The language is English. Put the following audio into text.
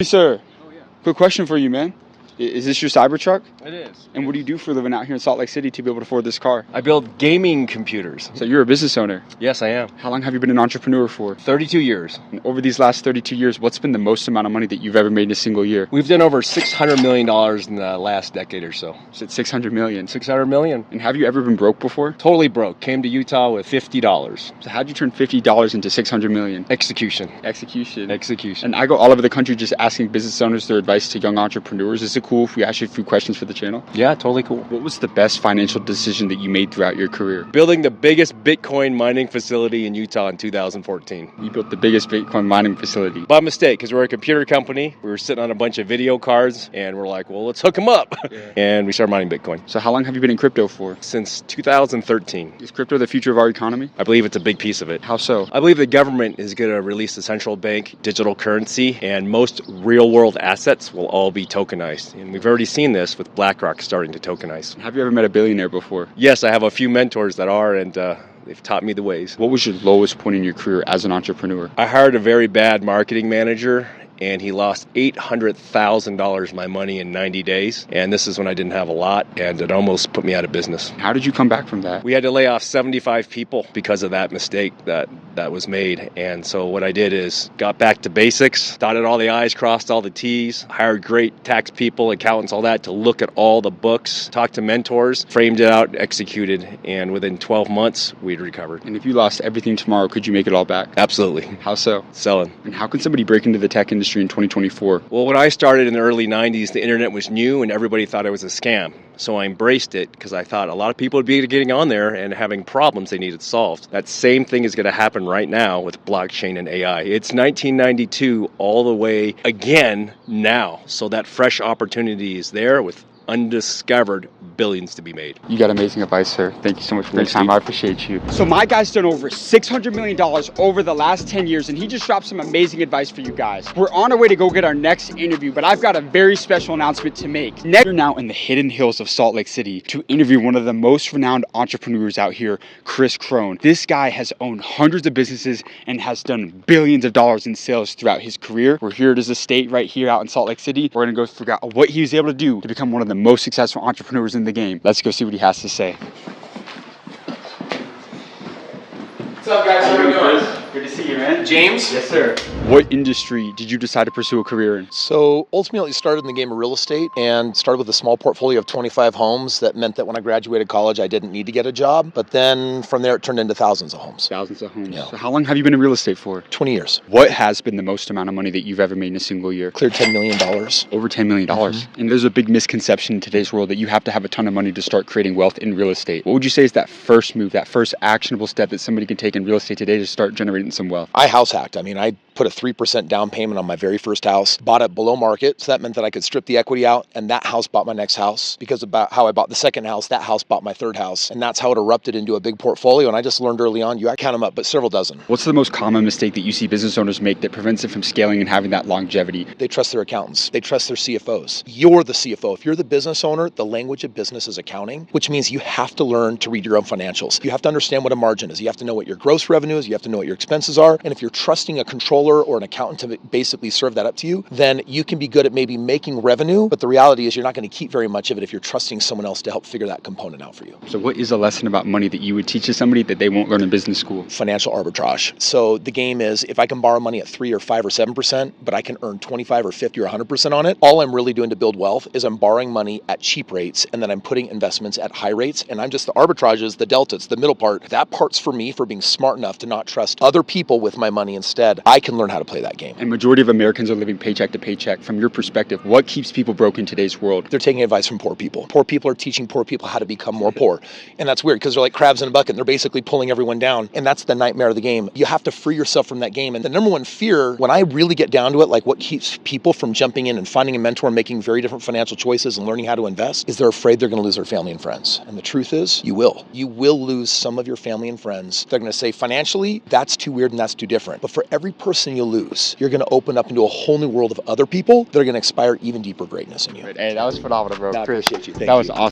Hey, sir. Oh, yeah. Quick question for you, man. Is this your Cybertruck? It is. And what do you do for a living out here in Salt Lake City to be able to afford this car? I build gaming computers. So you're a business owner. Yes, I am. How long have you been an entrepreneur for? 32 years. And over these last 32 years, what's been the most amount of money that you've ever made in a single year? We've done over $600 million in the last decade or so. Is it 600 million? 600 million. And have you ever been broke before? Totally broke. Came to Utah with $50. So how'd you turn $50 into 600 million? Execution. Execution. Execution. And I go all over the country just asking business owners their advice to young entrepreneurs. Is it cool if we ask you a few questions for the channel? Yeah, totally cool. What was the best financial decision that you made throughout your career? Building the biggest Bitcoin mining facility in Utah in 2014. You built the biggest Bitcoin mining facility. By mistake, because we're a computer company. We were sitting on a bunch of video cards, and we're like, well, let's hook them up. Yeah. And we started mining Bitcoin. So how long have you been in crypto for? Since 2013. Is crypto the future of our economy? I believe it's a big piece of it. How so? I believe the government is going to release the central bank digital currency, and most real-world assets will all be tokenized. And we've already seen this with BlackRock starting to tokenize. Have you ever met a billionaire before? Yes, I have a few mentors that are, and they've taught me the ways. What was your lowest point in your career as an entrepreneur? I hired a very bad marketing manager, and he lost $800,000 of my money in 90 days. And this is when I didn't have a lot, and it almost put me out of business. How did you come back from that? We had to lay off 75 people because of that mistake that was made. And so what I did is got back to basics, dotted all the I's, crossed all the T's, hired great tax people, accountants, all that to look at all the books, talked to mentors, framed it out, executed, and within 12 months, we'd recovered. And if you lost everything tomorrow, could you make it all back? Absolutely. How so? Selling. And how can somebody break into the tech industry in 2024? Well, when I started in the early 90s, the internet was new and everybody thought it was a scam. So I embraced it because I thought a lot of people would be getting on there and having problems they needed solved. That same thing is going to happen right now with blockchain and AI. It's 1992 all the way again now. So that fresh opportunity is there with undiscovered billions to be made. You got amazing advice, sir. Thank you so much for your time. Steve. I appreciate you. So my guy's done over $600 million over the last 10 years, and he just dropped some amazing advice for you guys. We're on our way to go get our next interview, but I've got a very special announcement to make. Next, we're now in the hidden hills of Salt Lake City to interview one of the most renowned entrepreneurs out here, Chris Crone. This guy has owned hundreds of businesses and has done billions of dollars in sales throughout his career. We're here at his estate right here out in Salt Lake City. We're gonna go figure out what he was able to do to become one of the most successful entrepreneurs in the game. Let's go see what he has to say. What's up, guys? How are you doing? Good to see you, man. James? Yes, sir. What industry did you decide to pursue a career in? So ultimately started in the game of real estate and started with a small portfolio of 25 homes. That meant that when I graduated college, I didn't need to get a job. But then from there, it turned into thousands of homes. Thousands of homes. Yeah. So how long have you been in real estate for? 20 years. What has been the most amount of money that you've ever made in a single year? Cleared $10 million. Over $10 million. And there's a big misconception in today's world that you have to have a ton of money to start creating wealth in real estate. What would you say is that first move, that first actionable step that somebody can take in real estate today to start generating some wealth? I house hacked. I mean, I put a 3% down payment on my very first house, bought it below market. So that meant that I could strip the equity out, and that house bought my next house. Because about how I bought the second house, that house bought my third house. And that's how it erupted into a big portfolio. And I just learned early on, I count them up, but several dozen. What's the most common mistake that you see business owners make that prevents it from scaling and having that longevity? They trust their accountants. They trust their CFOs. You're the CFO. If you're the business owner, the language of business is accounting, which means you have to learn to read your own financials. You have to understand what a margin is. You have to know what your gross revenue is. You have to know what your expenses are. And if you're trusting a controller or an accountant to basically serve that up to you, then you can be good at maybe making revenue, but the reality is you're not going to keep very much of it if you're trusting someone else to help figure that component out for you. So what is a lesson about money that you would teach to somebody that they won't learn in business school? Financial arbitrage. So the game is, if I can borrow money at 3 or 5 or 7%, but I can earn 25 or 50 or 100% on it, all I'm really doing to build wealth is I'm borrowing money at cheap rates, and then I'm putting investments at high rates, and I'm just the arbitrages, the delta, it's the middle part. That part's for me for being smart enough to not trust other people with my money instead. I can learn how to play that game. And majority of Americans are living paycheck to paycheck. From your perspective, what keeps people broke in today's world? They're taking advice from poor people. Poor people are teaching poor people how to become more poor. And that's weird because they're like crabs in a bucket. And they're basically pulling everyone down. And that's the nightmare of the game. You have to free yourself from that game. And the number one fear, when I really get down to it, like what keeps people from jumping in and finding a mentor and making very different financial choices and learning how to invest, is they're afraid they're going to lose their family and friends. And the truth is, you will. You will lose some of your family and friends. They're going to say, financially, that's too weird and that's too different. But for every person you lose, you're going to open up into a whole new world of other people that are going to inspire even deeper greatness in you. Hey, that was phenomenal, bro. I appreciate you. Thank that was you. awesome.